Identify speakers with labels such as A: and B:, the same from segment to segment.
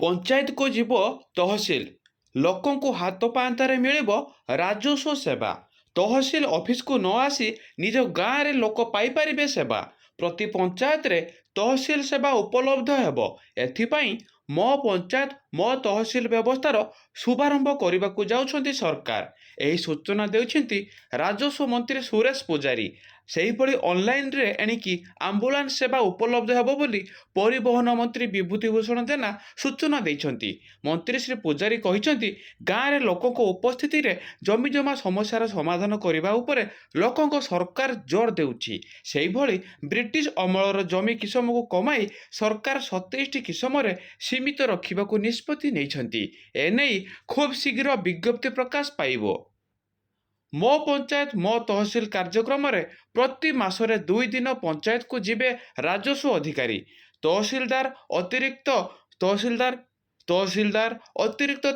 A: ପଞ୍ଚାୟତକୁ ଯିବ ତହସିଲ, ଲୋକଙ୍କୁ ହାତ ପାଆନ୍ତାରେ ମିଳିବ ରାଜସ୍ୱ ସେବା। ତହସିଲ ଅଫିସକୁ ନ ଆସି ନିଜ ଗାଁରେ ଲୋକ ପାଇପାରିବେ ସେବା। ପ୍ରତି ପଞ୍ଚାୟତରେ ତହସିଲ ସେବା ଉପଲବ୍ଧ ହେବ। ଏଥିପାଇଁ ମୋ ପଞ୍ଚାୟତ ମୋ ତହସିଲ ବ୍ୟବସ୍ଥାର ଶୁଭାରମ୍ଭ କରିବାକୁ ଯାଉଛନ୍ତି ସରକାର। ଏହି ସୂଚନା ଦେଉଛନ୍ତି ରାଜସ୍ୱ ମନ୍ତ୍ରୀ ସୁରେଶ ପୂଜାରୀ। ସେହିଭଳି ଅନଲାଇନରେ ଏଣିକି ଆମ୍ବୁଲାନ୍ସ ସେବା ଉପଲବ୍ଧ ହେବ ବୋଲି ପରିବହନ ମନ୍ତ୍ରୀ ବିଭୂତି ଭୂଷଣ ଜେନା ସୂଚନା ଦେଇଛନ୍ତି। ମନ୍ତ୍ରୀ ଶ୍ରୀ ପୂଜାରୀ କହିଛନ୍ତି, ଗାଁରେ ଲୋକଙ୍କ ଉପସ୍ଥିତିରେ ଜମିଜମା ସମସ୍ୟାର ସମାଧାନ କରିବା ଉପରେ ଲୋକଙ୍କ ସରକାର ଜୋର ଦେଉଛି। ସେହିଭଳି ବ୍ରିଟିଶ ଅମଳର ଜମି କିସମକୁ କମାଇ ସରକାର 27ଟି କିସମରେ ସୀମିତ ରଖିବାକୁ ନିଷ୍ପତ୍ତି ନେଇଛନ୍ତି। ଏନେଇ ଖୁବ୍ ଶୀଘ୍ର ବିଜ୍ଞପ୍ତି ପ୍ରକାଶ ପାଇବ। ମୋ ପଞ୍ଚାୟତ ମୋ ତହସିଲ କାର୍ଯ୍ୟକ୍ରମରେ ପ୍ରତି ମାସରେ 2 ଦିନ ପଞ୍ଚାୟତକୁ ଯିବେ ରାଜସ୍ୱ ଅଧିକାରୀ, ତହସିଲଦାର, ଅତିରିକ୍ତ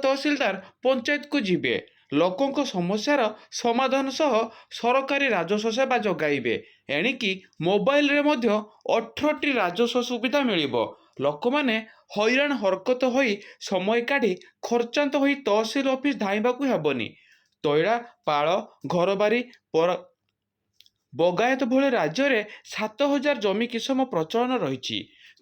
A: ତହସିଲଦାର ପଞ୍ଚାୟତକୁ ଯିବେ। ଲୋକଙ୍କ ସମସ୍ୟାର ସମାଧାନ ସହ ସରକାରୀ ରାଜସ୍ୱ ସେବା ଯୋଗାଇବେ। ଏଣିକି ମୋବାଇଲରେ ମଧ୍ୟ 18ଟି ରାଜସ୍ୱ ସୁବିଧା ମିଳିବ। ଲୋକମାନେ ହଇରାଣ ହରକତ ହୋଇ ସମୟ କାଢ଼ି ଖର୍ଚ୍ଚାନ୍ତ ହୋଇ ତହସିଲ ଅଫିସ ଧାଇଁବାକୁ ହେବନି। ତୈଳା, ପାଳ, ଘରବାରି, ବଗାୟତ ଭଳି ରାଜ୍ୟରେ 7,000 ଜମି କିସମ ପ୍ରଚଳନ ରହିଛି।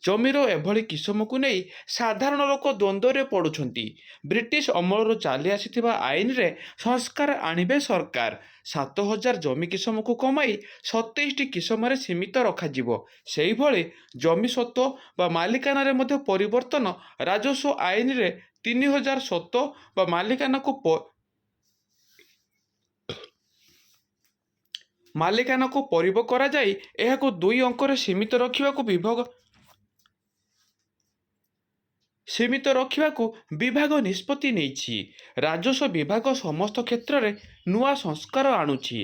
A: ଜମିର ଏଭଳି କିସମକୁ ନେଇ ସାଧାରଣ ଲୋକ ଦ୍ୱନ୍ଦ୍ୱରେ ପଡ଼ୁଛନ୍ତି। ବ୍ରିଟିଶ ଅମଳରୁ ଚାଲି ଆସିଥିବା ଆଇନରେ ସଂସ୍କାର ଆଣିବେ ସରକାର। 7,000 ଜମି କିସମକୁ କମାଇ 27ଟି କିସମରେ ସୀମିତ ରଖାଯିବ। ସେହିଭଳି ଜମି ସ୍ୱତ୍ୱ ବା ମାଲିକାନାରେ ମଧ୍ୟ ପରିବର୍ତ୍ତନ। ରାଜସ୍ୱ ଆଇନରେ 3,000 ସ୍ୱତ୍ୱ ବା ମାଲିକାନାକୁ ପରିବ କରାଯାଇ ଏହାକୁ 2 ଅଙ୍କରେ ସୀମିତ ରଖିବାକୁ ବିଭାଗ ନିଷ୍ପତ୍ତି ନେଇଛି। ରାଜସ୍ୱ ବିଭାଗ ସମସ୍ତ କ୍ଷେତ୍ରରେ ନୂଆ ସଂସ୍କାର ଆଣୁଛି।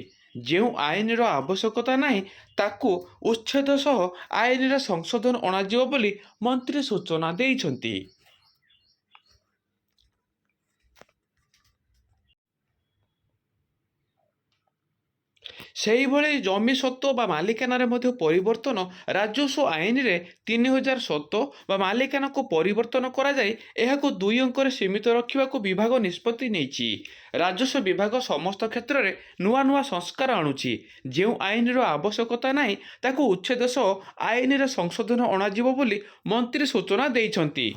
A: ଯେଉଁ ଆଇନର ଆବଶ୍ୟକତା ନାହିଁ ତାକୁ ଉଚ୍ଛେଦ ସହ ଆଇନରେ ସଂଶୋଧନ ଅଣାଯିବ ବୋଲି ମନ୍ତ୍ରୀ ସୂଚନା ଦେଇଛନ୍ତି। ସେହିଭଳି ଜମି ସ୍ୱତ୍ୱ ବା ମାଲିକାନାରେ ମଧ୍ୟ ପରିବର୍ତ୍ତନ। ରାଜସ୍ୱ ଆଇନରେ 3,000 ସ୍ୱତ୍ୱ ବା ମାଲିକାନାକୁ ପରିବର୍ତ୍ତନ କରାଯାଇ ଏହାକୁ 2 ଅଙ୍କରେ ସୀମିତ ରଖିବାକୁ ବିଭାଗ ନିଷ୍ପତ୍ତି ନେଇଛି। ରାଜସ୍ୱ ବିଭାଗ ସମସ୍ତ କ୍ଷେତ୍ରରେ ନୂଆ ସଂସ୍କାର ଆଣୁଛି। ଯେଉଁ ଆଇନର ଆବଶ୍ୟକତା ନାହିଁ ତାକୁ ଉଚ୍ଛେଦ ସହ ଆଇନରେ ସଂଶୋଧନ ଅଣାଯିବ ବୋଲି ମନ୍ତ୍ରୀ ସୂଚନା ଦେଇଛନ୍ତି।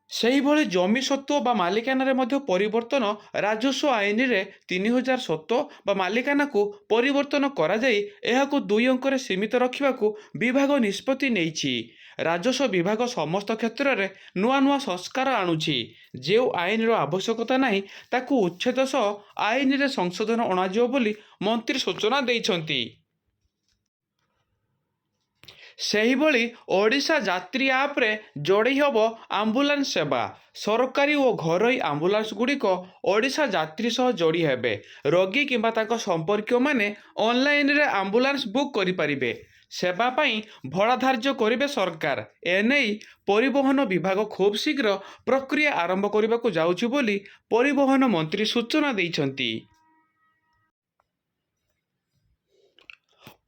A: ସେହିଭଳି ଜମି ସ୍ୱତ୍ୱ ବା ମାଲିକାନାରେ ମଧ୍ୟ ପରିବର୍ତ୍ତନ। ରାଜସ୍ୱ ଆଇନରେ 3,000 ସ୍ୱତ୍ୱ ବା ମାଲିକାନାକୁ ପରିବର୍ତ୍ତନ କରାଯାଇ ଏହାକୁ 2 ଅଙ୍କରେ ସୀମିତ ରଖିବାକୁ ବିଭାଗ ନିଷ୍ପତ୍ତି ନେଇଛି। ରାଜସ୍ୱ ବିଭାଗ ସମସ୍ତ କ୍ଷେତ୍ରରେ ନୂଆ ସଂସ୍କାର ଆଣୁଛି। ଯେଉଁ ଆଇନର ଆବଶ୍ୟକତା ନାହିଁ ତାକୁ ଉଚ୍ଛେଦ ସହ ଆଇନରେ ସଂଶୋଧନ ଅଣାଯିବ ବୋଲି ମନ୍ତ୍ରୀ ସୂଚନା ଦେଇଛନ୍ତି। ସେହିଭଳି ଓଡ଼ିଶା ଯାତ୍ରୀ ଆପ୍ରେ ଯୋଡ଼ି ହେବ ଆମ୍ବୁଲାନ୍ସ ସେବା। ସରକାରୀ ଓ ଘରୋଇ ଆମ୍ବୁଲାନ୍ସଗୁଡ଼ିକ ଓଡ଼ିଶା ଯାତ୍ରୀ ସହ ଯୋଡ଼ି ହେବେ। ରୋଗୀ କିମ୍ବା ତାଙ୍କ ସମ୍ପର୍କୀୟମାନେ ଅନଲାଇନରେ ଆମ୍ବୁଲାନ୍ସ ବୁକ୍ କରିପାରିବେ। ସେବା ପାଇଁ ଭଡ଼ା ଧାର୍ଯ୍ୟ କରିବେ ସରକାର। ଏନେଇ ପରିବହନ ବିଭାଗ ଖୁବ୍ ଶୀଘ୍ର ପ୍ରକ୍ରିୟା ଆରମ୍ଭ କରିବାକୁ ଯାଉଛି ବୋଲି ପରିବହନ ମନ୍ତ୍ରୀ ସୂଚନା ଦେଇଛନ୍ତି।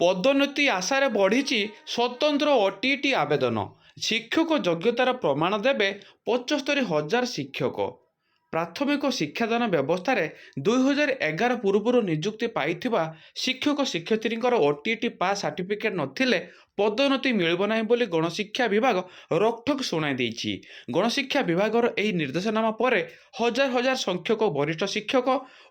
A: ପଦୋନ୍ନତି ଆଶାରେ ବଢ଼ିଛି ସ୍ୱତନ୍ତ୍ର OTET ଆବେଦନ। ଶିକ୍ଷକ ଯୋଗ୍ୟତାର ପ୍ରମାଣ ଦେବେ 75,000 ଶିକ୍ଷକ। ପ୍ରାଥମିକ ଶିକ୍ଷାଦାନ ବ୍ୟବସ୍ଥାରେ 2011 ପୂର୍ବରୁ ନିଯୁକ୍ତି ପାଇଥିବା ଶିକ୍ଷକ ଶିକ୍ଷୟିତ୍ରୀଙ୍କର OTET ପାସ୍ ସାର୍ଟିଫିକେଟ୍ ନଥିଲେ ପଦୋନ୍ନତି ମିଳିବ ନାହିଁ ବୋଲି ଗଣଶିକ୍ଷା ବିଭାଗ ରୋକଠୋକ୍ ଶୁଣାଇ ଦେଇଛି। ଗଣଶିକ୍ଷା ବିଭାଗର ଏହି ନିର୍ଦ୍ଦେଶନାମା ପରେ ହଜାର ସଂଖ୍ୟକ ବରିଷ୍ଠ ଶିକ୍ଷକ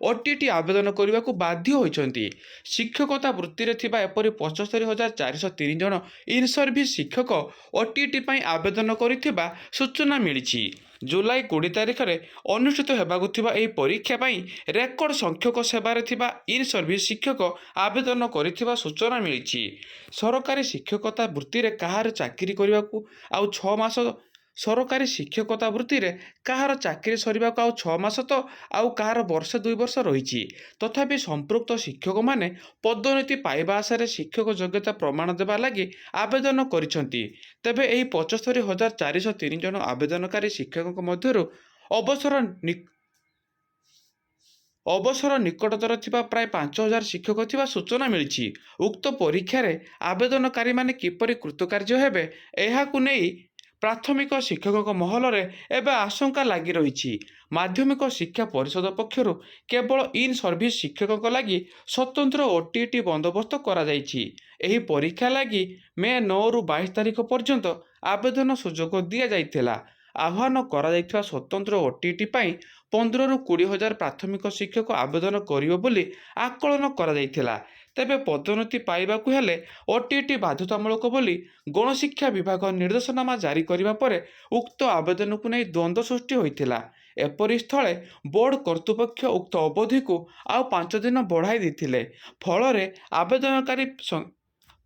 A: OTET ଆବେଦନ କରିବାକୁ ବାଧ୍ୟ ହୋଇଛନ୍ତି। ଶିକ୍ଷକତା ବୃତ୍ତିରେ ଥିବା ଏପରି 75,403 ଜଣ ଇନ୍ ସର୍ଭିସ୍ ଶିକ୍ଷକ OTET ପାଇଁ ଆବେଦନ କରିଥିବା ସୂଚନା ମିଳିଛି। ଜୁଲାଇ 20 ତାରିଖରେ ଅନୁଷ୍ଠିତ ହେବାକୁ ଥିବା ଏହି ପରୀକ୍ଷା ପାଇଁ ରେକର୍ଡ ସଂଖ୍ୟକ ସେବାରେ ଥିବା ଇନ୍ ସର୍ଭିସ୍ ଶିକ୍ଷକ ଆବେଦନ କରିଥିବା ସୂଚନା ମିଳିଛି। ସରକାରୀ ଶିକ୍ଷକତା ବୃତ୍ତିରେ କାହାର ଚାକିରି କରିବାକୁ ଆଉ 6 ମାସ ସରକାରୀ ଶିକ୍ଷକତା ବୃତ୍ତିରେ କାହାର ଚାକିରି ସରିବାକୁ ଆଉ 6 ମାସ ତ ଆଉ କାହାର ବର୍ଷେ 2 ବର୍ଷ ରହିଛି। ତଥାପି ସମ୍ପୃକ୍ତ ଶିକ୍ଷକମାନେ ପଦୋନ୍ନତି ପାଇବା ଆଶାରେ ଶିକ୍ଷକ ଯୋଗ୍ୟତା ପ୍ରମାଣ ଦେବା ଲାଗି ଆବେଦନ କରିଛନ୍ତି। ତେବେ ଏହି 75,403 ଜଣ ଆବେଦନକାରୀ ଶିକ୍ଷକଙ୍କ ମଧ୍ୟରୁ ଅବସର ନିକଟତର ଥିବା ପ୍ରାୟ 5,000 ଶିକ୍ଷକ ଥିବା ସୂଚନା ମିଳିଛି। ଉକ୍ତ ପରୀକ୍ଷାରେ ଆବେଦନକାରୀମାନେ କିପରି କୃତକାର୍ଯ୍ୟ ହେବେ, ଏହାକୁ ନେଇ ପ୍ରାଥମିକ ଶିକ୍ଷକଙ୍କ ମହଲରେ ଏବେ ଆଶଙ୍କା ଲାଗି ରହିଛି। ମାଧ୍ୟମିକ ଶିକ୍ଷା ପରିଷଦ ପକ୍ଷରୁ କେବଳ ଇନ୍ ସର୍ଭିସ୍ ଶିକ୍ଷକଙ୍କ ଲାଗି ସ୍ୱତନ୍ତ୍ର OTT ବନ୍ଦୋବସ୍ତ କରାଯାଇଛି। ଏହି ପରୀକ୍ଷା ଲାଗି ମେ 9ରୁ 22 ତାରିଖ ପର୍ଯ୍ୟନ୍ତ ଆବେଦନ ସୁଯୋଗ ଦିଆଯାଇଥିଲା। ଆହ୍ୱାନ କରାଯାଇଥିବା ସ୍ୱତନ୍ତ୍ର OTT ପାଇଁ 15ରୁ 20 ହଜାର ପ୍ରାଥମିକ ଶିକ୍ଷକ ଆବେଦନ କରିବ ବୋଲି ଆକଳନ କରାଯାଇଥିଲା। ତେବେ ପଦୋନ୍ନତି ପାଇବାକୁ ହେଲେ OTT ବାଧ୍ୟତାମୂଳକ ବୋଲି ଗଣଶିକ୍ଷା ବିଭାଗ ନିର୍ଦ୍ଦେଶନାମା ଜାରି କରିବା ପରେ ଉକ୍ତ ଆବେଦନକୁ ନେଇ ଦ୍ୱନ୍ଦ୍ୱ ସୃଷ୍ଟି ହୋଇଥିଲା। ଏପରି ସ୍ଥଳେ ବୋର୍ଡ କର୍ତ୍ତୃପକ୍ଷ ଉକ୍ତ ଅବଧିକୁ ଆଉ 5 ଦିନ ବଢ଼ାଇ ଦେଇଥିଲେ।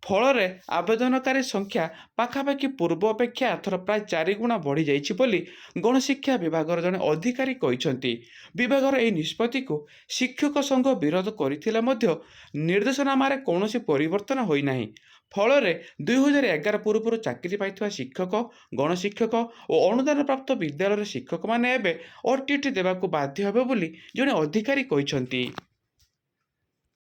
A: ଫଳରେ ଆବେଦନକାରୀ ସଂଖ୍ୟା ପାଖାପାଖି ପୂର୍ବ ଅପେକ୍ଷା ଏଥର ପ୍ରାୟ 4 ଗୁଣା ବଢ଼ିଯାଇଛି ବୋଲି ଗଣଶିକ୍ଷା ବିଭାଗର ଜଣେ ଅଧିକାରୀ କହିଛନ୍ତି। ବିଭାଗର ଏହି ନିଷ୍ପତ୍ତିକୁ ଶିକ୍ଷକ ସଂଘ ବିରୋଧ କରିଥିଲେ ମଧ୍ୟ ନିର୍ଦ୍ଦେଶନାମାରେ କୌଣସି ପରିବର୍ତ୍ତନ ହୋଇନାହିଁ। ଫଳରେ 2011 ପୂର୍ବରୁ ଚାକିରି ପାଇଥିବା ଶିକ୍ଷକ, ଗଣଶିକ୍ଷକ ଓ ଅନୁଦାନପ୍ରାପ୍ତ ବିଦ୍ୟାଳୟର ଶିକ୍ଷକମାନେ ଏବେ OTT ଦେବାକୁ ବାଧ୍ୟ ହେବେ ବୋଲି ଜଣେ ଅଧିକାରୀ କହିଛନ୍ତି।